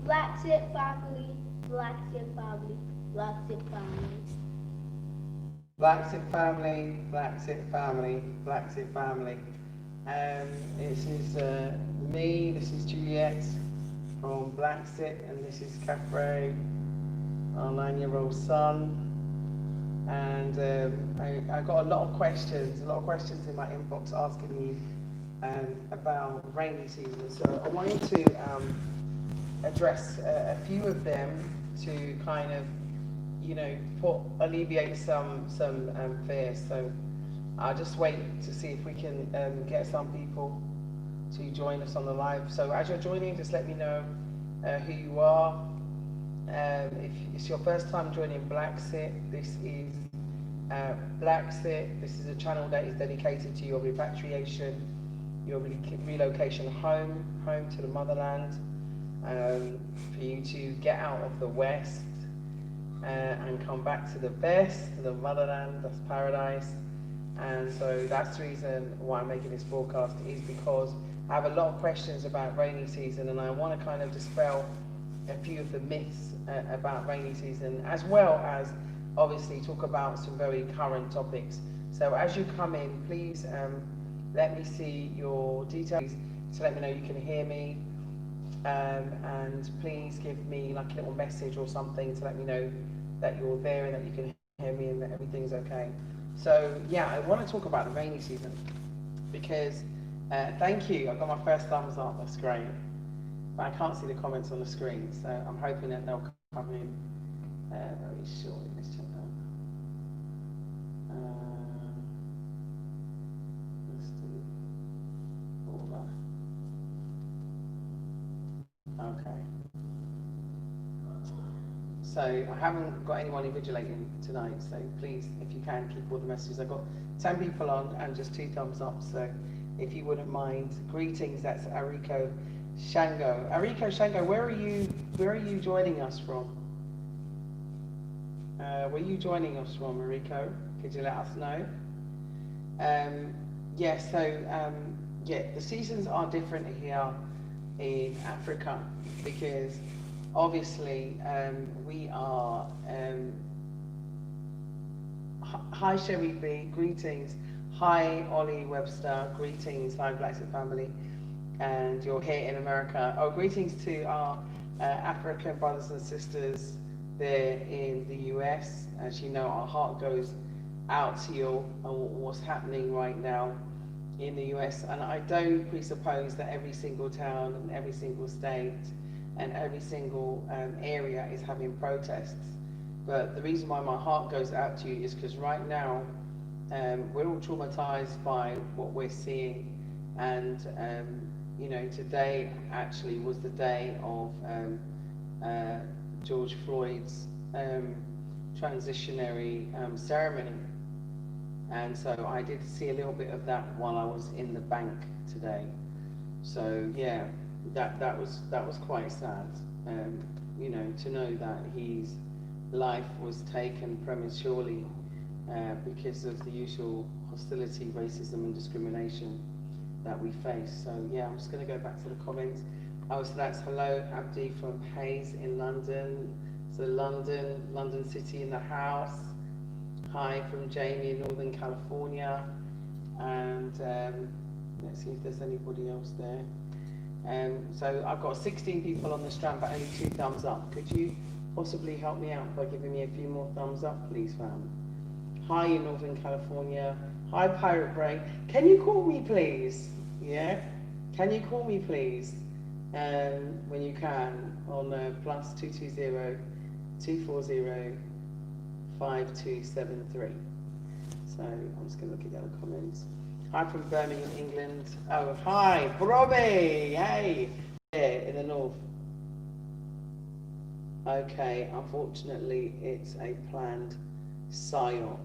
Black Ship Family, Black Ship Family, Black Ship Family. Blacksit family, Blacksit family, Blacksit family. This is me, this is Juliet from Blacksit, and this is Caffrey, our 9-year-old son. And I got a lot of questions in my inbox asking me about rainy season. So I wanted to address a few of them to kind of, alleviate some fears. So I'll just wait to see if we can get some people to join us on the live. So as you're joining, just let me know who you are. If it's your first time joining Blacksit, this is Blacksit. This is a channel that is dedicated to your repatriation, your relocation home to the motherland, for you to get out of the West and come back to the best, to the motherland, that's paradise. And so that's the reason why I'm making this broadcast, is because I have a lot of questions about rainy season, and I want to kind of dispel a few of the myths about rainy season, as well as obviously talk about some very current topics. So as you come in, please let me see your details to let me know you can hear me, and please give me like a little message or something to let me know that you're there and that you can hear me and that everything's okay. So yeah, I want to talk about the rainy season because thank you, I got my first thumbs up, that's great, but I can't see the comments on the screen, so I'm hoping that they'll come in very shortly. Let's check that. Let's do all that. Okay. So I haven't got anyone invigilating tonight, so please, if you can, keep all the messages. I've got 10 people on and just 2 thumbs up, so if you wouldn't mind. Greetings, that's Ariko Shango. Ariko Shango, where are you joining us from? Where are you joining us from, Ariko? Could you let us know? The seasons are different here in Africa because obviously we are hi Sherry B, greetings. Hi Ollie Webster, greetings. Hi Blacksit family, and you're here in America. Oh, greetings to our African brothers and sisters there in the US. As you know, our heart goes out to you and what's happening right now in the US. And I don't presuppose that every single town and every single state and every single area is having protests. But the reason why my heart goes out to you is because right now we're all traumatized by what we're seeing. And today actually was the day of George Floyd's transitionary ceremony. And so I did see a little bit of that while I was in the bank today. So yeah, that was quite sad. To know that his life was taken prematurely because of the usual hostility, racism, and discrimination that we face. So yeah, I'm just going to go back to the comments. Oh, so that's hello Abdi from Hayes in London. So London City in the house. Hi from Jamie in Northern California. And let's see if there's anybody else there. So I've got 16 people on the strand, but only 2 thumbs up. Could you possibly help me out by giving me a few more thumbs up, please, fam? Hi in Northern California. Hi, Pirate Brain. Can you call me, please? Yeah? Can you call me, please? When you can, on plus 220 240 5273. So I'm just going to look at the other comments. Hi from Birmingham, England. Oh, hi, Robbie. Hey, there in the north. Okay, unfortunately, it's a planned psyop.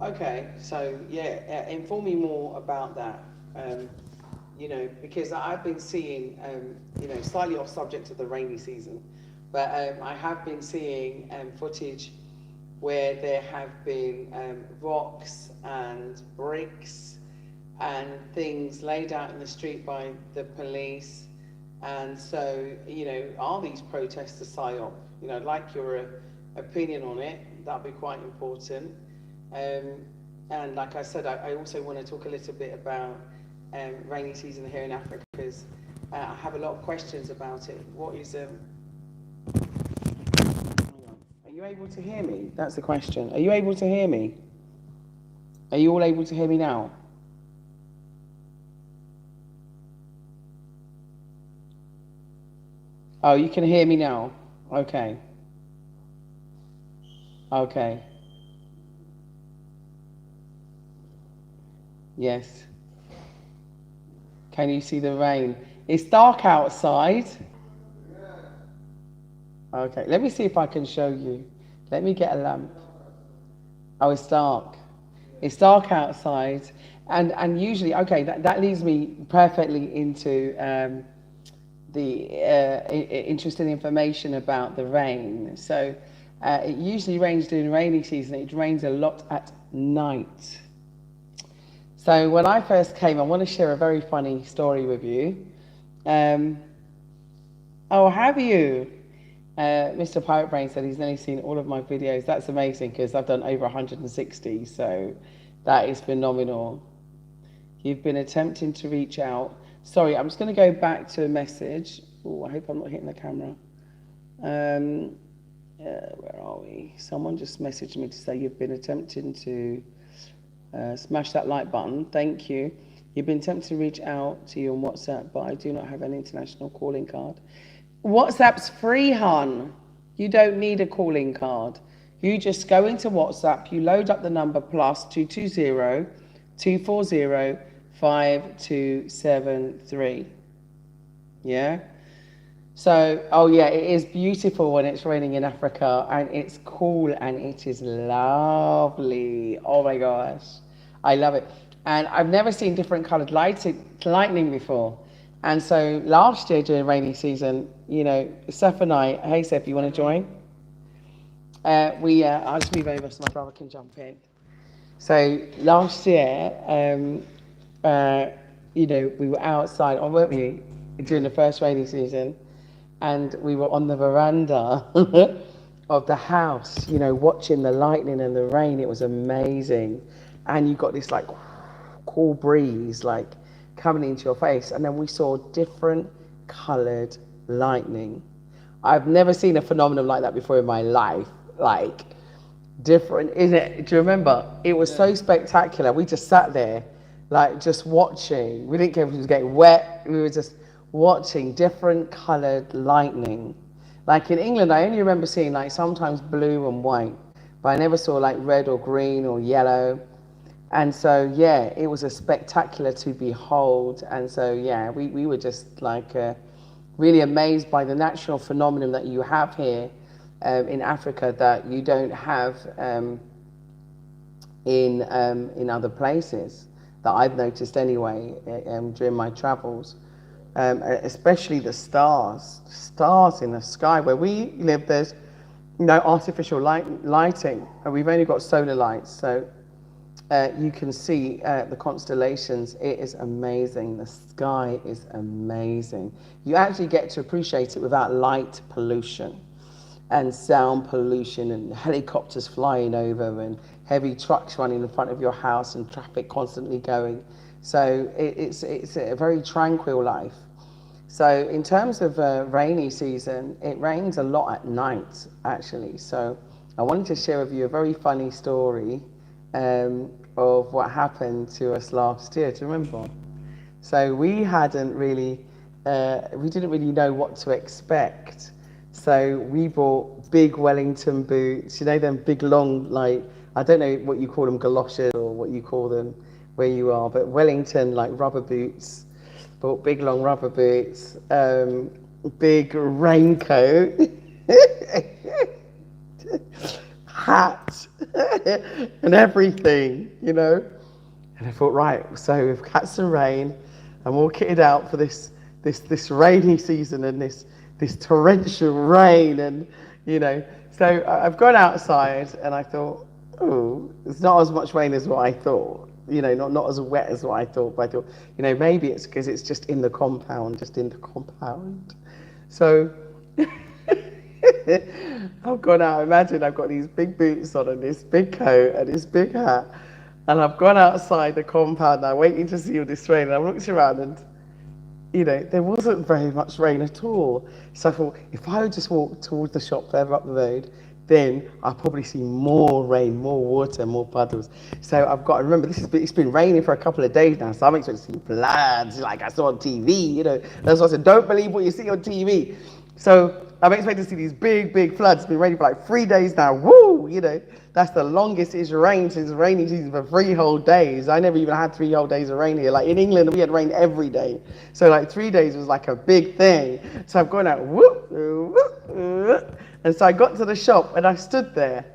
Okay, so yeah, inform me more about that. Because I've been seeing, slightly off subject of the rainy season, but I have been seeing footage where there have been rocks and bricks and things laid out in the street by the police, And so, are these protests a psyop? I'd like your opinion on it. That'd be quite important. And like I said, I also want to talk a little bit about rainy season here in Africa, because I have a lot of questions about it. What is Are you able to hear me? That's the question. Are you able to hear me? Are you all able to hear me now? Oh, you can hear me now. Okay. Okay. Yes. Can you see the rain? It's dark outside. Okay, let me see if I can show you. Let me get a lamp. Oh, it's dark. It's dark outside. And usually, okay, that leads me perfectly into the interesting information about the rain. So it usually rains during rainy season. It rains a lot at night. So when I first came, I want to share a very funny story with you. Oh, have you? Mr. Pirate Brain said he's only seen all of my videos. That's amazing, because I've done over 160, so that is phenomenal. You've been attempting to reach out. Sorry, I'm just going to go back to a message. Oh, I hope I'm not hitting the camera. Where are we? Someone just messaged me to say you've been attempting to smash that like button. Thank you. You've been tempted to reach out to you on WhatsApp, but I do not have an international calling card. WhatsApp's free, hon. You don't need a calling card. You just go into WhatsApp, you load up the number +220 240 5273. Yeah? So, oh yeah, it is beautiful when it's raining in Africa, and it's cool and it is lovely. Oh my gosh, I love it. And I've never seen different colored lightning before. And so last year during rainy season, Seth and I, hey Seth, you want to join? I'll just move over so my brother can jump in. So last year, we were outside, weren't we, during the first rainy season, and we were on the veranda of the house, watching the lightning and the rain. It was amazing. And you got this like cool breeze, like coming into your face. And then we saw different colored lightning. I've never seen a phenomenon like that before in my life. Like, different, isn't it? Do you remember? It was so spectacular. We just sat there, like, just watching. We didn't care if it was getting wet. We were just watching different colored lightning. Like in England, I only remember seeing like sometimes blue and white, but I never saw like red or green or yellow. And so, yeah, it was a spectacular to behold. And so, yeah, we were just like really amazed by the natural phenomenon that you have here in Africa that you don't have in other places, that I've noticed anyway during my travels. Especially the stars in the sky. Where we live, there's no artificial lighting, and we've only got solar lights, so you can see the constellations. It is amazing. The sky is amazing. You actually get to appreciate it without light pollution and sound pollution and helicopters flying over and heavy trucks running in front of your house and traffic constantly going. So it's a very tranquil life. So in terms of rainy season, it rains a lot at night, actually. So I wanted to share with you a very funny story of what happened to us last year. Do you remember? So we didn't really know what to expect. So we bought big Wellington boots, them big long, like, I don't know what you call them, galoshes or what you call them where you are, but Wellington, like, rubber boots. Bought big long rubber boots, big raincoat, hat, and everything, And I thought, right, so we've got some rain, and we're all kitted out for this rainy season and this torrential rain, and So I've gone outside, and I thought, oh, it's not as much rain as what I thought. you know, not as wet as what I thought, but I thought, you know, maybe it's because it's just in the compound, So I've gone out, imagine I've got these big boots on and this big coat and this big hat, and I've gone outside the compound now waiting to see all this rain, and I looked around and, you know, there wasn't very much rain at all. So I thought, if I would just walk towards the shop further up the road, then I'll probably see more rain, more water, more puddles. So I've got to remember, it's been raining for a couple of days now, so I'm expecting to see floods like I saw on TV, you know. That's why I said, don't believe what you see on TV. So I'm expecting to see these big floods. It's been raining for like 3 days now. Woo! You know, that's the longest it's rained since rainy season for 3 whole days. I never even had 3 whole days of rain here. Like in England, we had rain every day. So like 3 days was like a big thing. So I've gone out, whoop, whoop, whoop. And so I got to the shop and I stood there.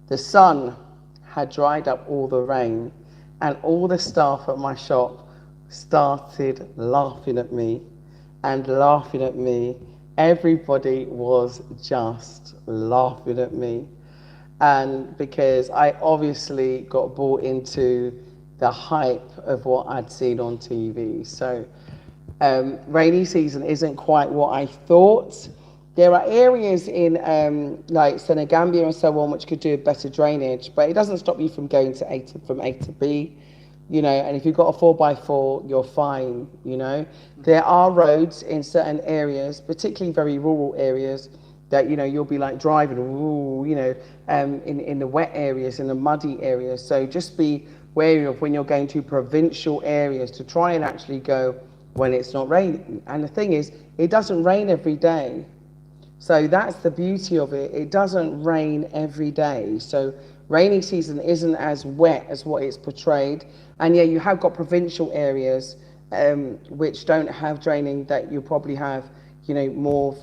The sun had dried up all the rain, and all the staff at my shop started laughing at me. Everybody was just laughing at me. And because I obviously got bought into the hype of what I'd seen on TV. So rainy season isn't quite what I thought. There are areas in like Senegambia and so on which could do better drainage, but it doesn't stop you from going from A to B. You know, and if you've got a 4x4, you're fine, you know. There are roads in certain areas, particularly very rural areas, that, you know, you'll be like driving, ooh, you know, in the wet areas, in the muddy areas. So just be wary of when you're going to provincial areas to try and actually go when it's not raining. And the thing is, it doesn't rain every day. So that's the beauty of it. It doesn't rain every day. So rainy season isn't as wet as what it's portrayed. And yeah, you have got provincial areas which don't have draining, that you probably have, you know, more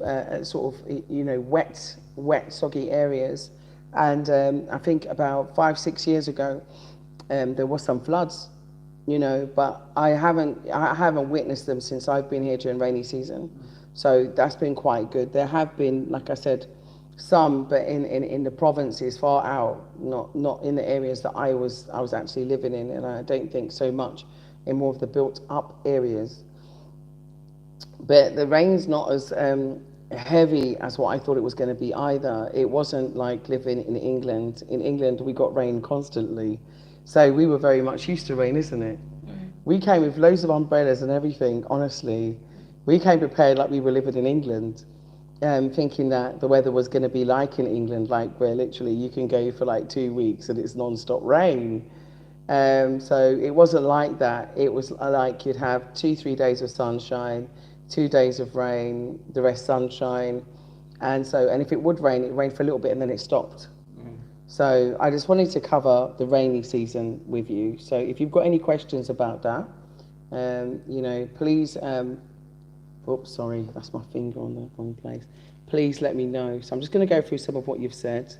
sort of, you know, wet, soggy areas. And I think about 5-6 years ago, there was some floods, you know, but I haven't witnessed them since I've been here during rainy season. So that's been quite good. There have been, like I said, some, but in the provinces far out, not in the areas that I was actually living in, and I don't think so much in more of the built up areas. But the rain's not as heavy as what I thought it was going to be either. It wasn't like living in England. In England, we got rain constantly, so we were very much used to rain, isn't it? We came with loads of umbrellas and everything. Honestly, we came prepared like we were living in England. Thinking that the weather was going to be like in England, like where literally you can go for like 2 weeks and it's non-stop rain. So it wasn't like that. It was like you'd have 2-3 days of sunshine, 2 days of rain, the rest sunshine. And if it would rain, it rained for a little bit and then it stopped. So I just wanted to cover the rainy season with you. So if you've got any questions about that, you know, please, oops, sorry, that's my finger on the wrong place. Please let me know. So I'm just going to go through some of what you've said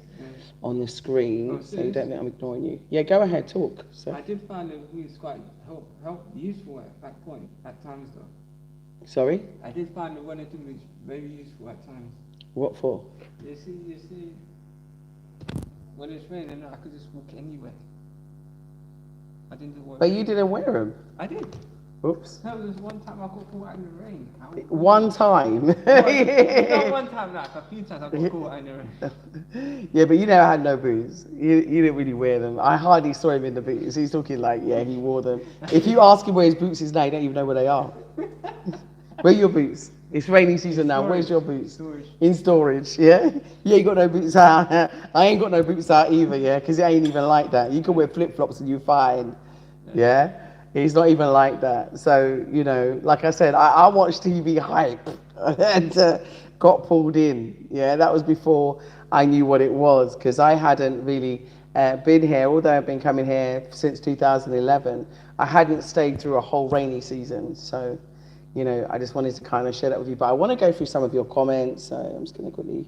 on the screen, so you don't think I'm ignoring you. Yeah, go ahead, talk. So I did find it was quite useful at that point, at times though. Sorry? I did find the one or two was very useful at times. What for? You see, when it's raining, I could just walk anywhere. I didn't do what. But you didn't wear them. I did. Oops. There was one time I got caught out in the rain. One time. Not one time, like a few times I got caught out in the rain. Yeah, but you never had no boots. You didn't really wear them. I hardly saw him in the boots. He's talking like, yeah, he wore them. If you ask him where his boots is now, you don't even know where they are. Where are your boots? It's rainy season now. Where's your boots? Storage. In storage, yeah? Yeah, you got no boots out. I ain't got no boots out either, yeah? Because it ain't even like that. You can wear flip-flops and you're fine, yeah? It's not even like that. So, you know, like I said, I watched TV hype and got pulled in. Yeah, that was before I knew what it was, because I hadn't really been here, although I've been coming here since 2011. I hadn't stayed through a whole rainy season. So, you know, I just wanted to kind of share that with you. But I want to go through some of your comments. So I'm just going to quickly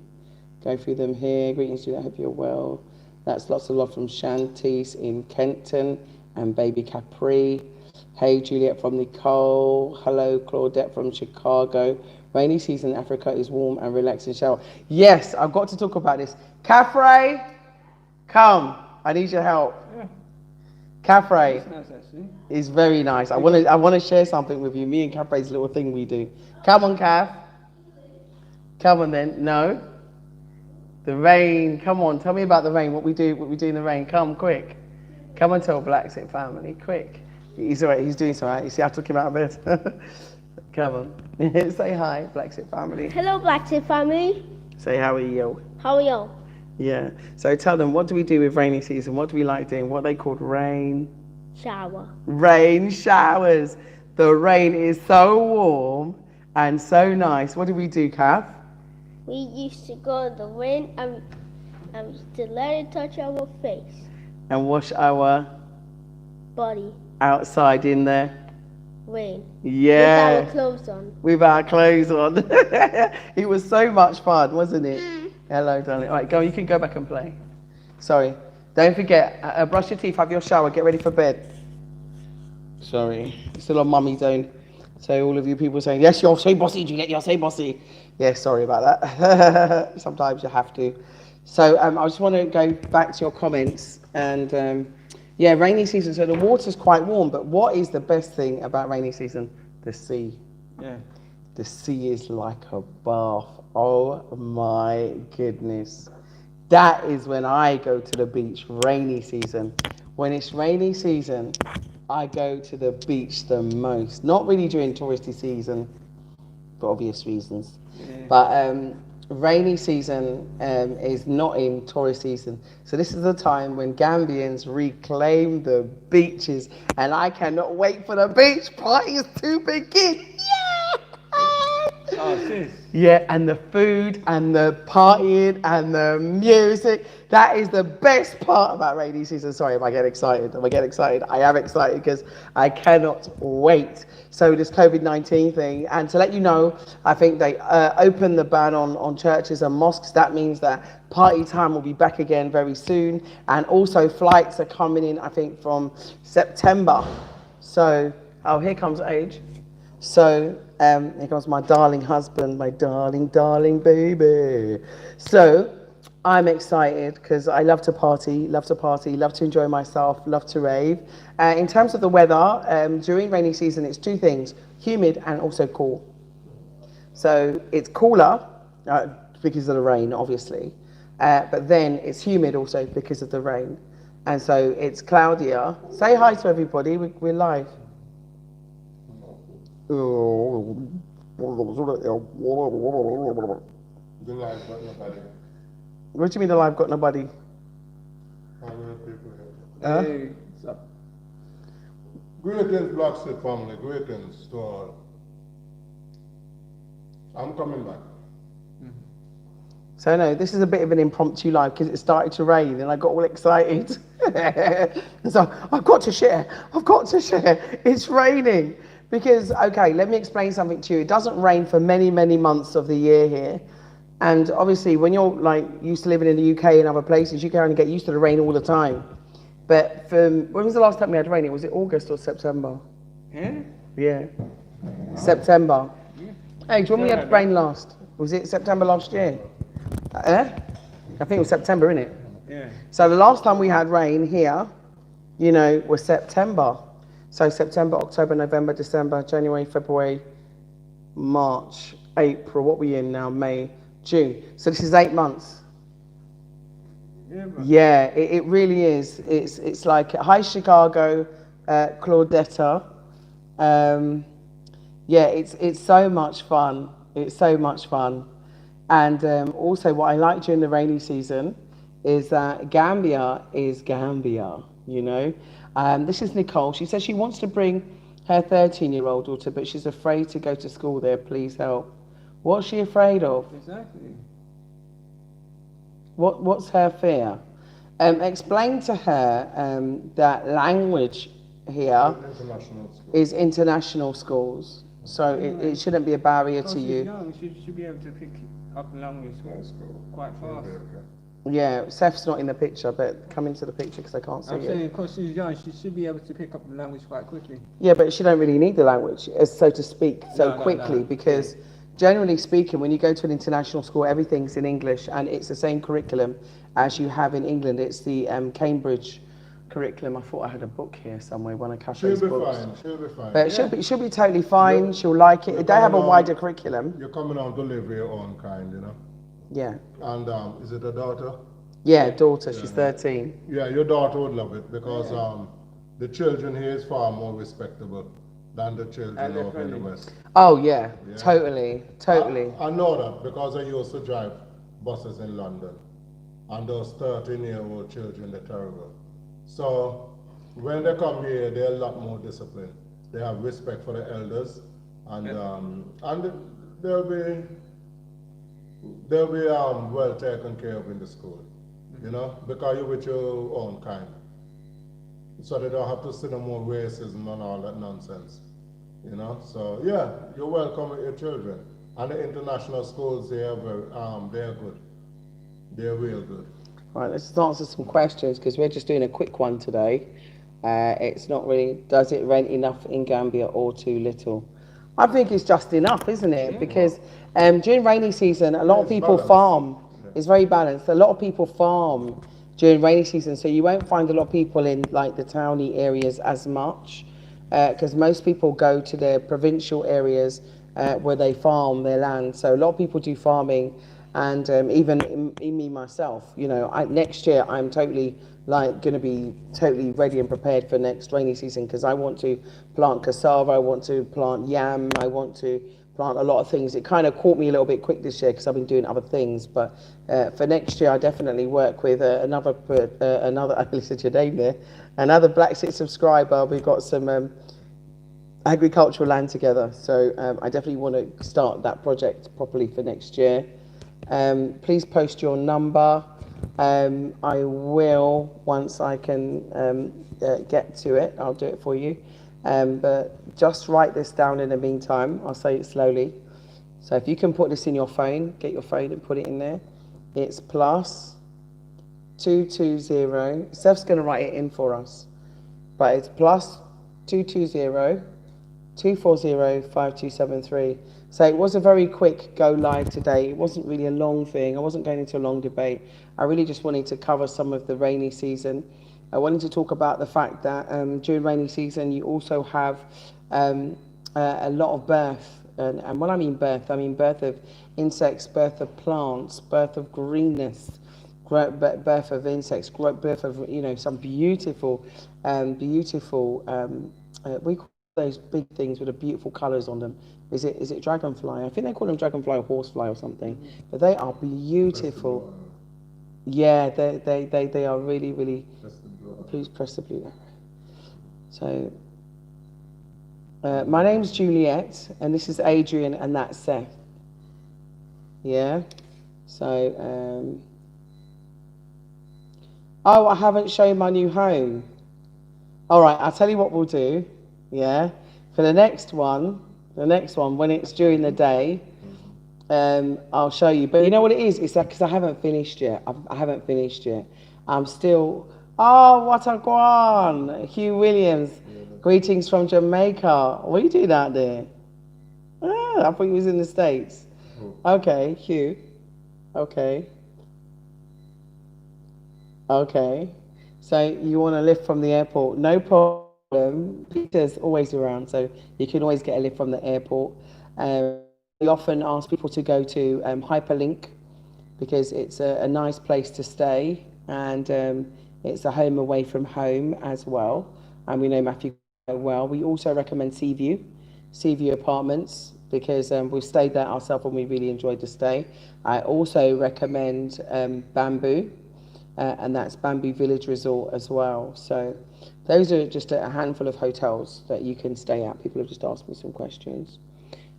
go through them here. Greetings to you. I hope you're well. That's lots of love from Shantice in Kenton and Baby Capri. Hey, Juliet from Nicole. Hello, Claudette from Chicago. Rainy season in Africa is warm and relaxing shower. Yes, I've got to talk about this. Capri, come. I need your help. Yeah. Caffrey It's nice actually. is very nice. I want to share something with you. Me and Caffrey's little thing we do. Come on, Caff. Come on then. No. The rain. Come on. Tell me about the rain. What we do in the rain. Come quick. Come and tell Blacksett family. Quick. He's alright. He's doing alright. You see, I took him out of bed. Come on. Say hi, Blacksett family. Hello, Blacksett family. Say how are you? How are you? Yeah. So tell them, what do we do with rainy season? What do we like doing? What they called rain showers. The rain is so warm and so nice. What do we do, Kath? We used to go in the rain and to let it touch our face, And wash our body, outside in the rain. yeah With our clothes on. with our clothes on. It was so much fun, wasn't it? Hello, darling. All right, go. You can go back and play. Sorry. Don't forget. Brush your teeth. Have your shower. Get ready for bed. Sorry. Still on mummy zone. So all of you people saying, yes, you're so bossy, Juliet. You're so bossy. Yeah, sorry about that. Sometimes you have to. So I just want to go back to your comments. And yeah, rainy season. So the water's quite warm. But what is the best thing about rainy season? The sea. Yeah. The sea is like a bath. Oh my goodness. That is when I go to the beach, rainy season. When it's rainy season, I go to the beach the most. Not really during touristy season, for obvious reasons. Yeah. But rainy season is not in tourist season. So this is the time when Gambians reclaim the beaches. And I cannot wait for the beach parties to begin. Oh, sis. Yeah, and the food and the partying and the music. That is the best part about rainy season. Sorry if I get excited. I am excited because I cannot wait. So this COVID-19 thing, and to let you know, I think they opened the ban on churches and mosques. That means that party time will be back again very soon. And also flights are coming in, I think, from September. So, oh, here comes Age. So, here comes my darling husband, my darling baby. So, I'm excited because I love to party, love to enjoy myself, love to rave. In terms of the weather, during rainy season, it's two things, humid and also cool. So, it's cooler because of the rain, obviously. But then it's humid also because of the rain. And so, it's cloudier. Say hi to everybody, we're live. The live got nobody. What do you mean the live got nobody? How many people here? Huh? Hey, what's up? Greetings, Blacksett family. Greetings to all. I'm coming back. So no, this is a bit of an impromptu live because it started to rain and I got all excited. So I've got to share. It's raining. Because, okay, let me explain something to you. It doesn't rain for many, many months of the year here. And obviously, when you're like used to living in the UK and other places, you can only get used to the rain all the time. But when was the last time we had rain? Was it August or September? Yeah? Yeah. September. Hey, when we had rain last? Was it September last year? I think it was September, innit? Yeah. So the last time we had rain here, was September. So September, October, November, December, January, February, March, April, what are we in now? May, June. So this is 8 months. Yeah, bro. Yeah, it really is. It's like, hi Chicago, Claudetta. Yeah, it's so much fun. It's so much fun. And also what I like during the rainy season is that Gambia is Gambia, This is Nicole. She says she wants to bring her 13-year-old daughter, but she's afraid to go to school there. Please help. What's she afraid of? Exactly. What's her fear? Explain to her that language here International school. is international schools, so it shouldn't be a barrier Because to she's you. young, she should be able to pick up language quite fast. Yeah, Seth's not in the picture, but come into the picture because I can't see I'm saying it. because she's young, she should be able to pick up the language quite quickly. Yeah, but she don't really need the language, so to speak, so No. quickly, because generally speaking, when you go to an international school, everything's in English, and it's the same curriculum as you have in England. It's the Cambridge curriculum. I thought I had a book here somewhere, one of She'll Cafe's be books. fine, she'll be fine. But she'll be totally fine. You're- She'll like it. you're They have a coming wider on- curriculum. You're coming on to live your own kind, you know? Yeah. And is it a daughter? Yeah, daughter. She's 13. Yeah, your daughter would love it because the children here is far more respectable than the children over in the West. Oh yeah, Yeah. totally. I know that because I used to drive buses in London, and those 13-year-old children, they're terrible. So when they come here, they're a lot more disciplined. They have respect for the elders, and they'll be well taken care of in the school, you know, because you're with your own kind. So they don't have to see no more racism and all that nonsense, you know. So yeah, you're welcome with your children. And the international schools, they're good. They're real good. Right, let's just answer some questions because we're just doing a quick one today. It's not really, does it rent enough in Gambia or too little? I think it's just enough, isn't it? Because during rainy season, a lot of It's people balanced. farm. It's very balanced. A lot of people farm during rainy season, so you won't find a lot of people in like the towny areas as much, because most people go to their provincial areas where they farm their land. So a lot of people do farming, and even in me myself, you know, next year I'm totally like going to be totally ready and prepared for next rainy season because I want to plant cassava, I want to plant yam, I want to plant a lot of things. It kind of caught me a little bit quick this year because I've been doing other things, but for next year I definitely work with another I listed your name there, another Black Six subscriber. We've got some agricultural land together, so I definitely want to start that project properly for next year. Please post your number. I will, once I can get to it, I'll do it for you. But just write this down in the meantime. I'll say it slowly. So if you can put this in your phone, get your phone and put it in there. It's plus 220. Steph's going to write it in for us. But it's plus 220 240 5273. So it was a very quick go live today. It wasn't really a long thing. I wasn't going into a long debate. I really just wanted to cover some of the rainy season. I wanted to talk about the fact that during rainy season you also have a lot of birth. And when I mean birth of insects, birth of plants, birth of greenness, birth of insects, birth of, you know, some beautiful, we call those big things with the beautiful colours on them. Is it dragonfly? I think they call them dragonfly or horsefly or something. But they are beautiful. Yeah, they are really, really. Please press the blue. So, my name's Juliet, and this is Adrian, and that's Seth. Yeah. So, oh, I haven't shown my new home. All right, I'll tell you what we'll do. Yeah, for the next one, when it's during the day, I'll show you. But you know what it is? It's like, because I haven't finished yet. I haven't finished yet. I'm still. Oh, what a guan! Hugh Williams, greetings from Jamaica. What are you doing out there? Ah, I thought you was in the States. Okay, Hugh. Okay. So you want a lift from the airport? No problem. Peter's always around, so you can always get a lift from the airport. We often ask people to go to Hyperlink because it's a nice place to stay, and it's a home away from home as well. And we know Matthew well. We also recommend Seaview Apartments, because we've stayed there ourselves and we really enjoyed the stay. I also recommend Bamboo, and that's Bamboo Village Resort as well. So those are just a handful of hotels that you can stay at. People have just asked me some questions.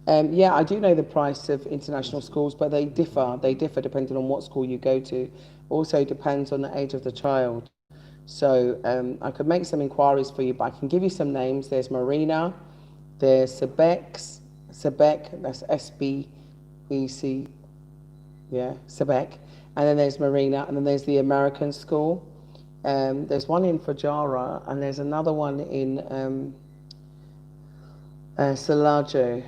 Yeah, I do know the price of international schools, but they differ. They differ depending on what school you go to. Also depends on the age of the child. So I could make some inquiries for you, but I can give you some names. There's Marina, there's Sebek, that's S-B-E-C, yeah, Sebek. And then there's Marina, and then there's the American school. There's one in Fajara, and there's another one in Salajo.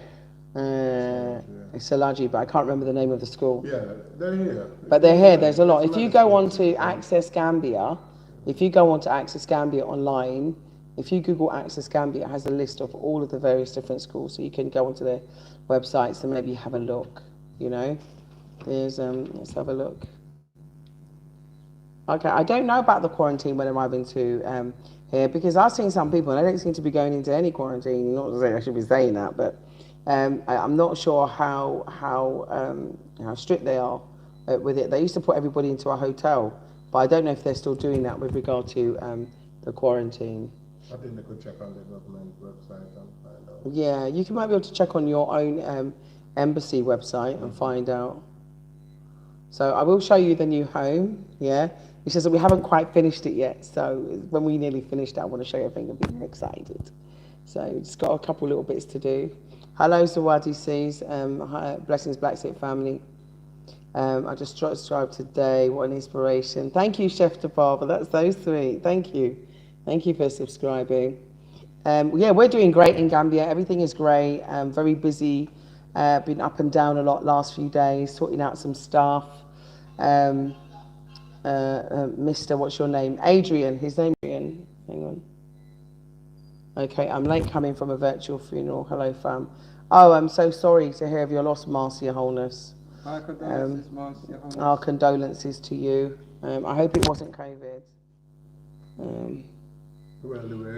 Salaji, but I can't remember the name of the school. Yeah, they're here. But they're here. There's a lot. If you go on to Access Gambia, If you go onto Access Gambia online, if you Google Access Gambia, it has a list of all of the various different schools. So you can go onto their websites and maybe have a look, you know. There's, let's have a look. Okay, I don't know about the quarantine when arriving to here, because I've seen some people and they don't seem to be going into any quarantine. Not to say I should be saying that, but I'm not sure how strict they are with it. They used to put everybody into a hotel, but I don't know if they're still doing that with regard to the quarantine. I think they could check on the government website and find out. Yeah, you might be able to check on your own embassy website and find out. So I will show you the new home, yeah. It says that we haven't quite finished it yet, so when we nearly finished it, I want to show you everything and be very excited. So just got a couple little bits to do. Hello, Zawadi sees, blessings Black State family. I just subscribed today, what an inspiration. Thank you, Chef DeBarber, that's so sweet, thank you. Thank you for subscribing. Yeah, we're doing great in Gambia, everything is great, very busy, been up and down a lot last few days, sorting out some stuff. Mr. What's your name? Adrian. His name Adrian. Hang on. Okay, I'm late coming from a virtual funeral. Hello, fam. Oh, I'm so sorry to hear of your loss, Marcy, Your Wholeness. Our condolences, Marcy, Your Wholeness. Our condolences to you. I hope it wasn't COVID. And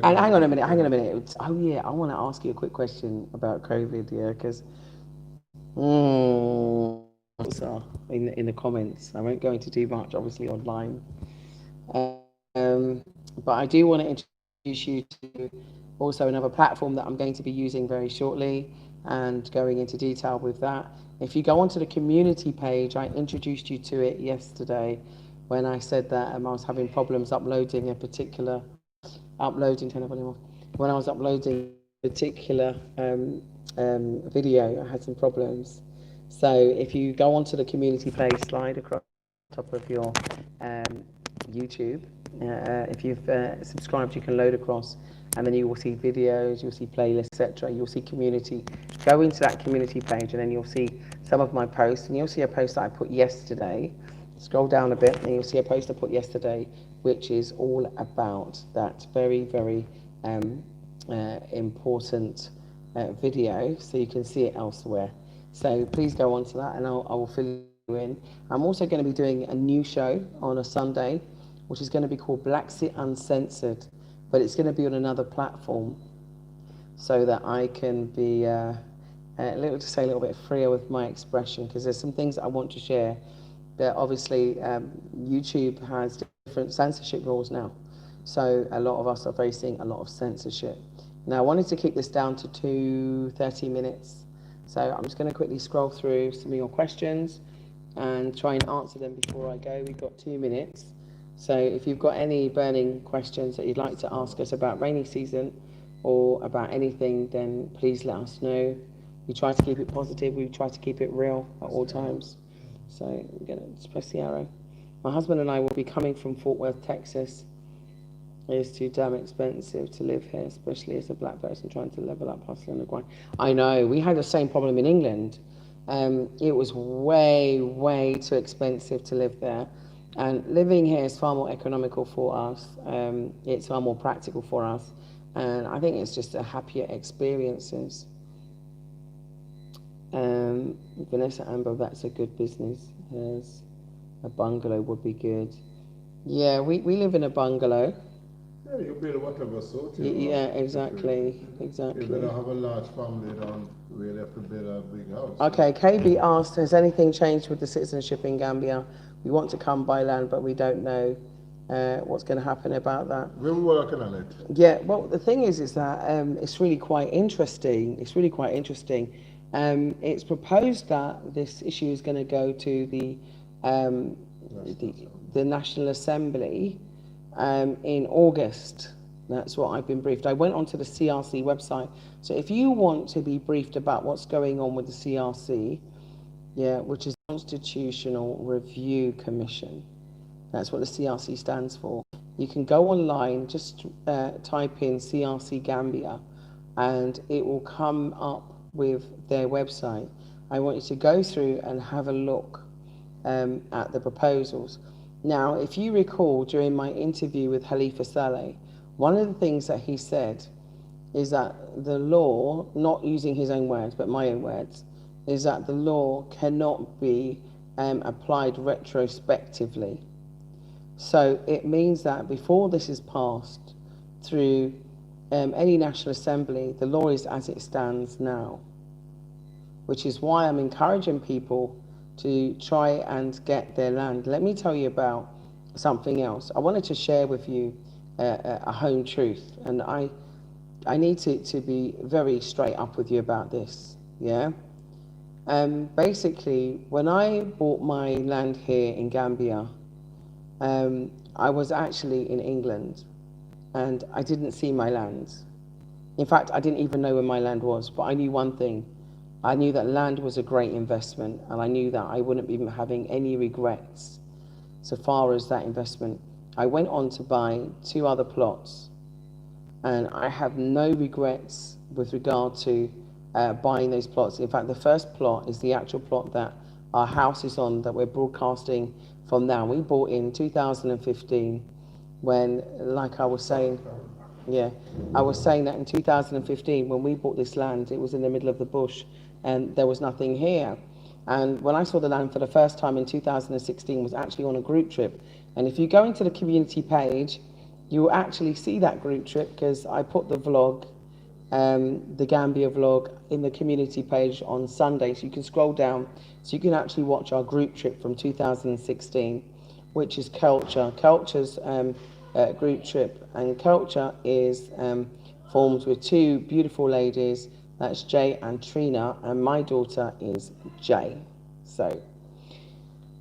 hang on a minute. Oh yeah, I want to ask you a quick question about COVID, yeah, because in the comments. I won't go into too much, obviously, online. But I do want to introduce you to also another platform that I'm going to be using very shortly and going into detail with that. If you go onto the community page, I introduced you to it yesterday when I said that I was having problems uploading a particular, when I was uploading a particular video, I had some problems. So if you go onto the community page, slide across the top of your YouTube. If you've subscribed, you can load across, and then you will see videos, you'll see playlists, etc. You'll see community. Go into that community page, and then you'll see some of my posts, and you'll see a post that I put yesterday. Scroll down a bit, and you'll see a post I put yesterday, which is all about that very, very important video, so you can see it elsewhere. So please go on to that and I will fill you in. I'm also going to be doing a new show on a Sunday, which is going to be called Black Sit Uncensored, but it's going to be on another platform so that I can be a little bit freer with my expression, because there's some things that I want to share. But obviously YouTube has different censorship rules now. So a lot of us are facing a lot of censorship. Now I wanted to keep this down to 30 minutes. So I'm just going to quickly scroll through some of your questions and try and answer them before I go. We've got 2 minutes. So if you've got any burning questions that you'd like to ask us about rainy season or about anything, then please let us know. We try to keep it positive. We try to keep it real at all times. So I'm going to just press the arrow. My husband and I will be coming from Fort Worth, Texas. It's too damn expensive to live here, especially as a black person trying to level up, hustling the grind. I know, we had the same problem in England. It was way, way too expensive to live there. And living here is far more economical for us. It's far more practical for us. And I think it's just a happier experiences. Vanessa Amber, that's a good business. Yes. A bungalow would be good. Yeah, we live in a bungalow. Yeah, you build whatever suits you. Yeah, exactly. If you don't have a large family, you don't really have to build a big house. Okay, KB asked, has anything changed with the citizenship in Gambia? We want to come by land, but we don't know what's going to happen about that. We're working on it. Yeah, well, the thing is that it's really quite interesting. It's proposed that this issue is going to go to the National Assembly in August. That's what I've been briefed. I went onto the CRC website. So if you want to be briefed about what's going on with the CRC, yeah, which is Constitutional Review Commission, that's what the CRC stands for. You can go online, just type in CRC Gambia, and it will come up with their website. I want you to go through and have a look at the proposals. Now, if you recall during my interview with Khalifa Saleh, one of the things that he said is that the law, not using his own words, but my own words, is that the law cannot be applied retrospectively. So it means that before this is passed through any National Assembly, the law is as it stands now, which is why I'm encouraging people to try and get their land. Let me tell you about something else. I wanted to share with you a home truth, and I need to be very straight up with you about this, yeah? Basically, when I bought my land here in Gambia, I was actually in England, and I didn't see my land. In fact, I didn't even know where my land was, but I knew one thing. I knew that land was a great investment, and I knew that I wouldn't be having any regrets so far as that investment. I went on to buy 2 other plots, and I have no regrets with regard to buying those plots. In fact, the first plot is the actual plot that our house is on, that we're broadcasting from now. We bought in 2015 when, like I was saying, I was saying that in 2015 when we bought this land, it was in the middle of the bush and there was nothing here. And when I saw the land for the first time in 2016 was actually on a group trip. And if you go into the community page, you will actually see that group trip because I put the vlog, the Gambia vlog, in the community page on Sunday. So you can scroll down so you can actually watch our group trip from 2016, which is Culture. Culture's group trip. And Culture is formed with 2 beautiful ladies. That's Jay and Trina, and my daughter is Jay. So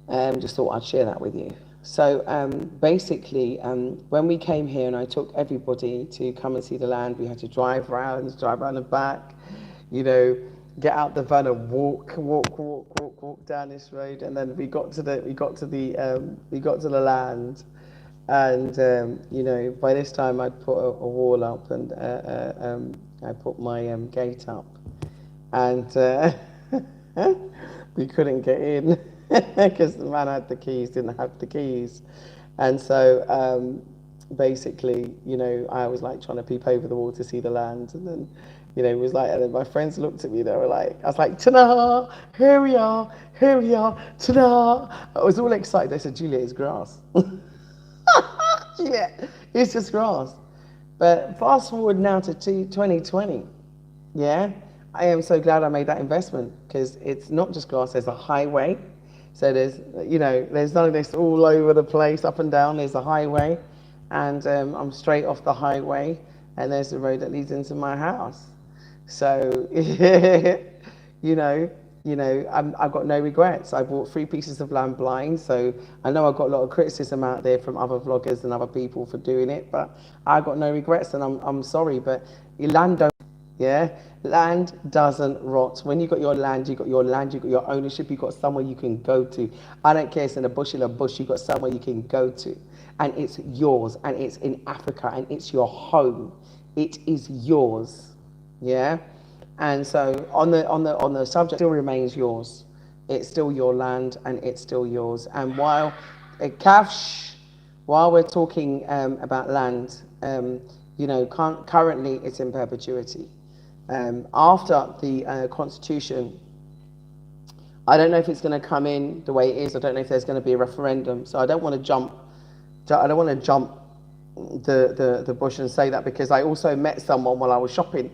just thought I'd share that with you. So basically, when we came here and I took everybody to come and see the land, we had to drive around the back, you know, get out the van and walk down this road, and then we got to the land, and you know, by this time I'd put a wall up, and I put my gate up, and we couldn't get in because the man had the keys, didn't have the keys, and so basically, you know, I was like trying to peep over the wall to see the land, and then, you know, it was like, and then my friends looked at me, they were like, I was like, ta-da, here we are, ta-da. I was all excited. They said, Juliet, it's grass. Juliet, it's just grass. But fast forward now to 2020, yeah, I am so glad I made that investment because it's not just grass, there's a highway. So there's, you know, there's none of this all over the place, up and down, there's a highway, and I'm straight off the highway, and there's the road that leads into my house. So, you know, I've got no regrets. I bought 3 pieces of land blind, so I know I've got a lot of criticism out there from other vloggers and other people for doing it, but I got no regrets, and I'm sorry, but land don't, yeah? Land doesn't rot. When you got your land, you got your land, you got your ownership, you got somewhere you can go to. I don't care if it's in a bush, you got somewhere you can go to, and it's yours, and it's in Africa, and it's your home. It is yours, yeah? And so on the subject, it still remains yours. It's still your land, and it's still yours. And while we're talking about land, you know, currently it's in perpetuity. After the Constitution, I don't know if it's going to come in the way it is. I don't know if there's going to be a referendum. So I don't want to jump the bush and say that, because I also met someone while I was shopping.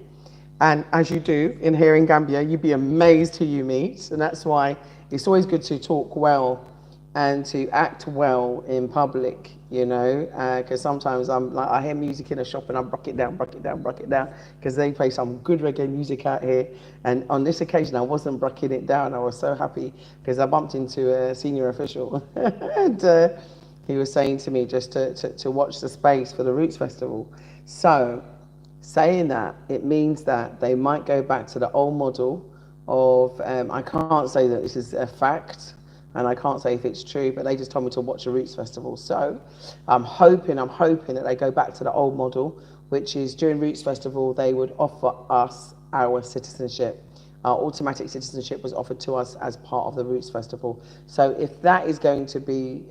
And as you do in here in Gambia, you'd be amazed who you meet. And that's why it's always good to talk well and to act well in public, you know, because sometimes I'm like, I hear music in a shop and I rock it down, because they play some good reggae music out here. And on this occasion, I wasn't rocking it down. I was so happy because I bumped into a senior official and he was saying to me just to watch the space for the Roots Festival. So saying that, it means that they might go back to the old model of, I can't say that this is a fact, and I can't say if it's true, but they just told me to watch the Roots Festival. So I'm hoping that they go back to the old model, which is during Roots Festival, they would offer us our citizenship. our automatic citizenship was offered to us as part of the Roots Festival. So if that is going to be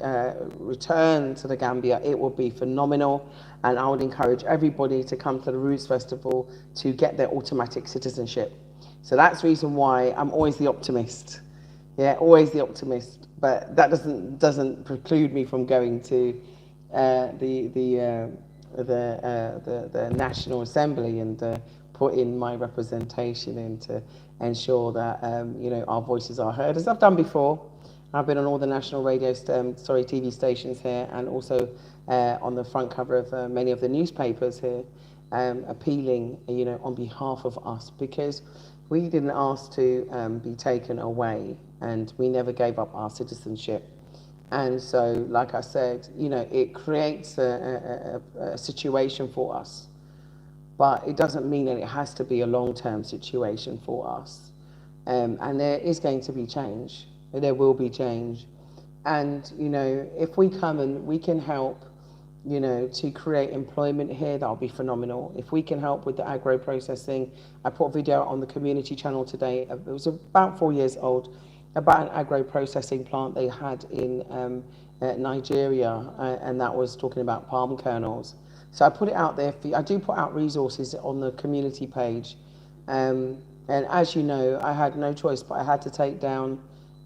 returned to the Gambia, it will be phenomenal. And I would encourage everybody to come to the Roots Festival to get their automatic citizenship. So that's the reason why I'm always the optimist. Yeah, always the optimist. But that doesn't preclude me from going to the National Assembly and put in my representation in to ensure that our voices are heard, as I've done before. I've been on all the national TV stations here, and also on the front cover of many of the newspapers here, appealing, on behalf of us, because we didn't ask to be taken away, and we never gave up our citizenship. And so, like I said, it creates a situation for us, but it doesn't mean that it has to be a long-term situation for us. And there is going to be change. There will be change. And, if we come and we can help, to create employment here, that'll be phenomenal. If we can help with the agro-processing, I put a video on the community channel today. It was about 4 years old, about an agro-processing plant they had in Nigeria, and that was talking about palm kernels. So I put it out there. I do put out resources on the community page. And as you know, I had no choice, but I had to take down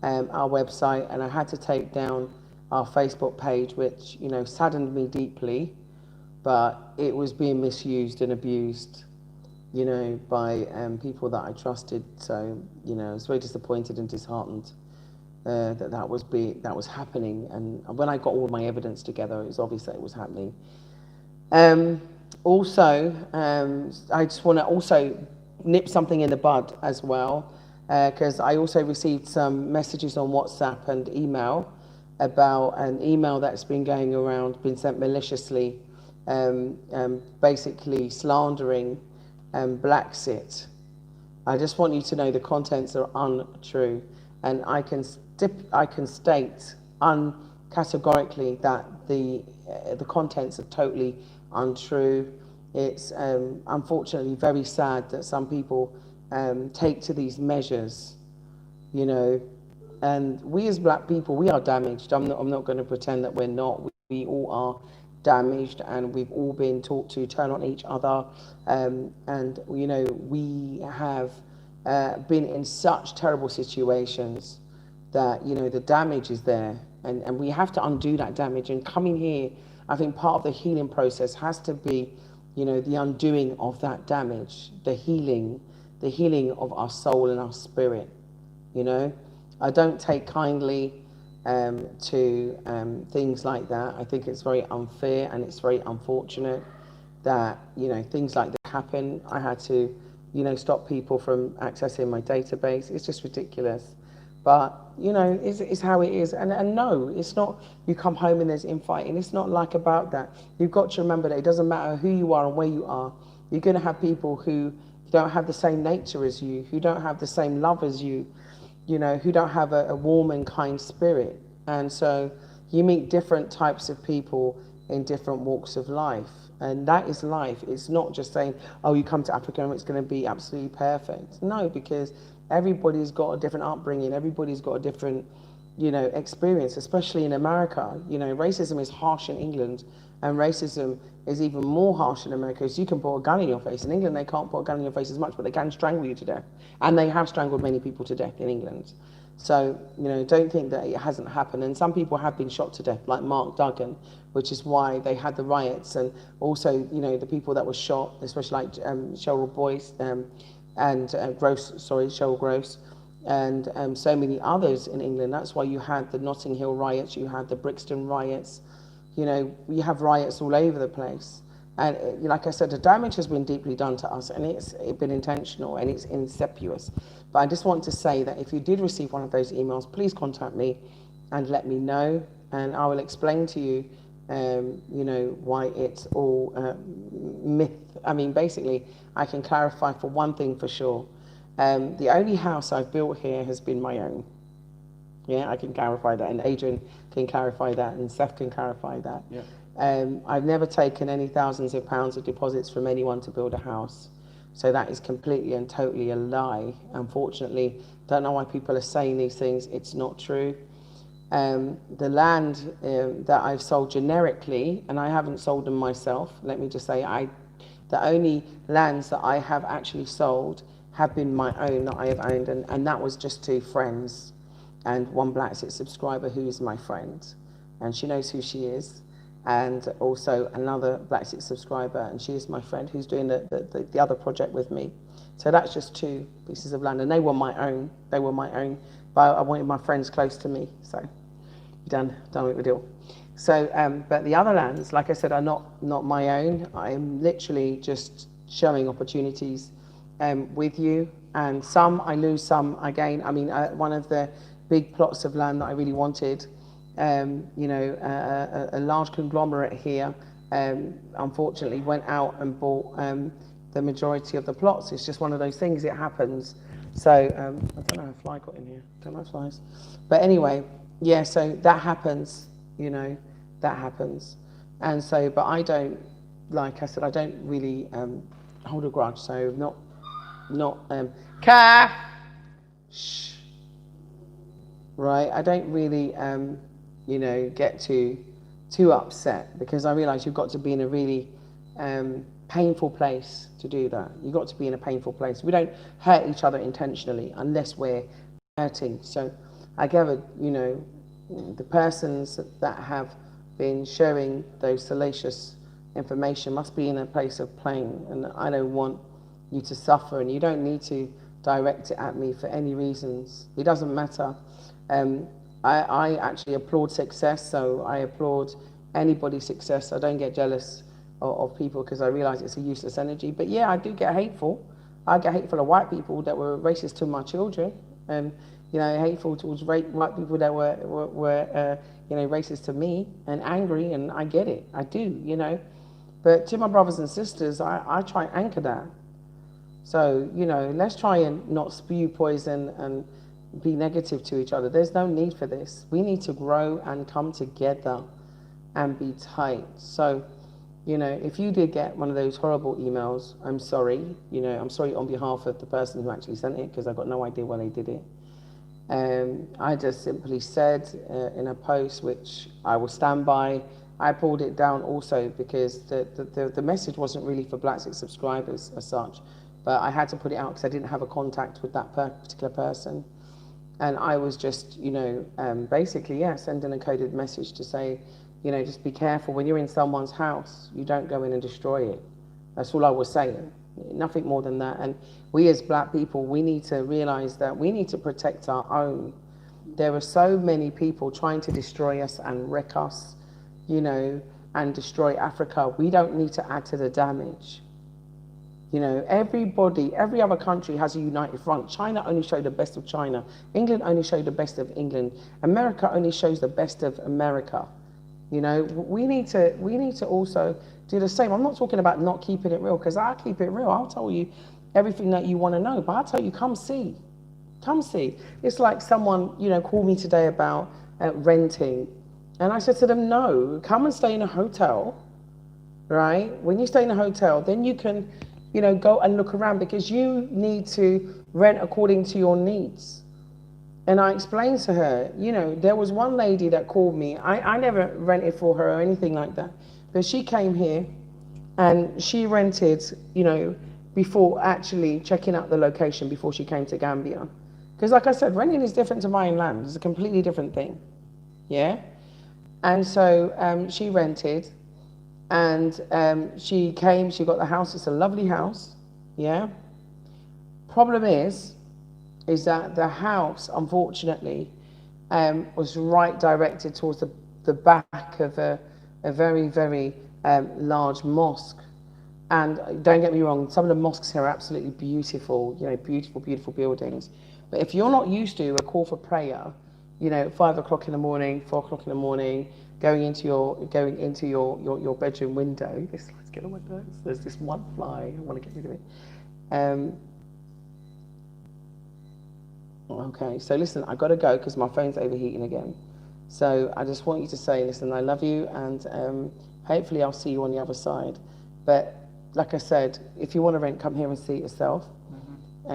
our website, and I had to take down our Facebook page, which, saddened me deeply, but it was being misused and abused, by people that I trusted. So, I was very disappointed and disheartened that was happening. And when I got all my evidence together, it was obvious that it was happening. Also, I just want to also nip something in the bud as well, because I also received some messages on WhatsApp and email about an email that's been going around, been sent maliciously, basically slandering Blacksit. I just want you to know the contents are untrue, and I can state categorically that the contents are totally untrue. It's unfortunately very sad that some people take to these measures, and we as black people, we are damaged. I'm not going to pretend that we're not. We all are damaged, and we've all been taught to turn on each other, and we have been in such terrible situations that the damage is there, and we have to undo that damage. And coming here, I think part of the healing process has to be, the undoing of that damage, the healing of our soul and our spirit. I don't take kindly to things like that. I think it's very unfair, and it's very unfortunate that things like that happen. I had to stop people from accessing my database. It's just ridiculous. But it's how it is. And no, it's not you come home and there's infighting. It's not like about that. You've got to remember that it doesn't matter who you are and where you are. You're going to have people who don't have the same nature as you, who don't have the same love as you, who don't have a warm and kind spirit. And so you meet different types of people in different walks of life. And that is life. It's not just saying, oh, you come to Africa and it's going to be absolutely perfect. No, because everybody's got a different upbringing. Everybody's got a different, experience, especially in America. Racism is harsh in England, and racism is even more harsh in America, because you can put a gun in your face. In England, they can't put a gun in your face as much, but they can strangle you to death. And they have strangled many people to death in England. So, don't think that it hasn't happened. And some people have been shot to death, like Mark Duggan, which is why they had the riots. And also, the people that were shot, especially like Cheryl Boyce and Cheryl Gross, and so many others in England. That's why you had the Notting Hill riots, you had the Brixton riots. You have riots all over the place. And like I said, the damage has been deeply done to us, and it's been intentional, and it's incestuous. But I just want to say that if you did receive one of those emails, please contact me and let me know, and I will explain to you, why it's all myth. I mean, basically, I can clarify for one thing for sure. The only house I've built here has been my own. Yeah, I can clarify that, and Adrian can clarify that, and Seth can clarify that. Yeah. I've never taken any thousands of pounds of deposits from anyone to build a house. So that is completely and totally a lie. Unfortunately, don't know why people are saying these things. It's not true. The land that I've sold generically, and I haven't sold them myself, let me just say, the only lands that I have actually sold have been my own, that I have owned, and that was just to friends and one Blacksix subscriber who is my friend, and she knows who she is, and also another Blacksix subscriber, and she is my friend who's doing the other project with me. So that's just 2 pieces of land, and they were my own, but I wanted my friends close to me, so done with the deal. So, but the other lands, like I said, are not my own. I'm literally just showing opportunities with you, and some I lose, some I gain. I mean, one of the big plots of land that I really wanted, you know, a large conglomerate here, unfortunately went out and bought the majority of the plots. It's just one of those things, it happens. So, I don't know how a fly got in here, don't like flies. But anyway, yeah, so that happens, you know, that happens. And so, but I don't, like I said, I don't really hold a grudge, so shh, right? I don't really, you know, get too upset, because I realise you've got to be in a really painful place to do that. You've got to be in a painful place. We don't hurt each other intentionally unless we're hurting. So I gathered, you know, the persons that have been sharing those salacious information must be in a place of pain, and I don't want you to suffer, and you don't need to direct it at me for any reasons. It doesn't matter. I actually applaud success, so I applaud anybody's success. I don't get jealous of people, because I realize it's a useless energy. But yeah, I do get hateful. I get hateful of white people that were racist to my children, and you know, hateful towards white people that were you know, racist to me, and angry, and I get it. I do, you know. But to my brothers and sisters, I try and anchor that. So, you know, let's try and not spew poison and be negative to each other. There's no need for this. We need to grow and come together and be tight. So, you know, if you did get one of those horrible emails, I'm sorry. You know, I'm sorry on behalf of the person who actually sent it, because I've got no idea why they did it. I just simply said in a post, which I will stand by, I pulled it down also because the message wasn't really for Blacksix subscribers as such, but I had to put it out because I didn't have a contact with that particular person. And I was just, you know, basically, yeah, sending a coded message to say, you know, just be careful when you're in someone's house, you don't go in and destroy it. That's all I was saying, nothing more than that. And we as black people, we need to realize that we need to protect our own. There are so many people trying to destroy us and wreck us, you know, and destroy Africa. We don't need to add to the damage. You know, everybody, every other country has a united front. China only showed the best of China. England only showed the best of England. America only shows the best of America. You know, we need to also do the same. I'm not talking about not keeping it real, because I keep it real. I'll tell you everything that you want to know, but I'll tell you, come see. Come see. It's like someone, you know, called me today about renting. And I said to them, no, come and stay in a hotel, right? When you stay in a hotel, then you can, you know, go and look around, because you need to rent according to your needs. And I explained to her, you know, there was one lady that called me. I never rented for her or anything like that. But she came here and she rented, you know, before actually checking out the location before she came to Gambia. Because like I said, renting is different to buying land. It's a completely different thing. Yeah? And so she rented, and she came, she got the house. It's a lovely house. Yeah? Problem is that the house, unfortunately, was right directed towards the back of a very, very large mosque. And don't get me wrong, some of the mosques here are absolutely beautiful, you know, beautiful, beautiful buildings. But if you're not used to a call for prayer, you know, 5 o'clock in the morning, 4 o'clock in the morning, going into your bedroom window, let's get on with this. There's this one fly, I want to get rid of it. Okay, so listen, I got to go because my phone's overheating again. So I just want you to say, listen, I love you, and hopefully I'll see you on the other side. But like I said, if you want to rent, come here and see it yourself.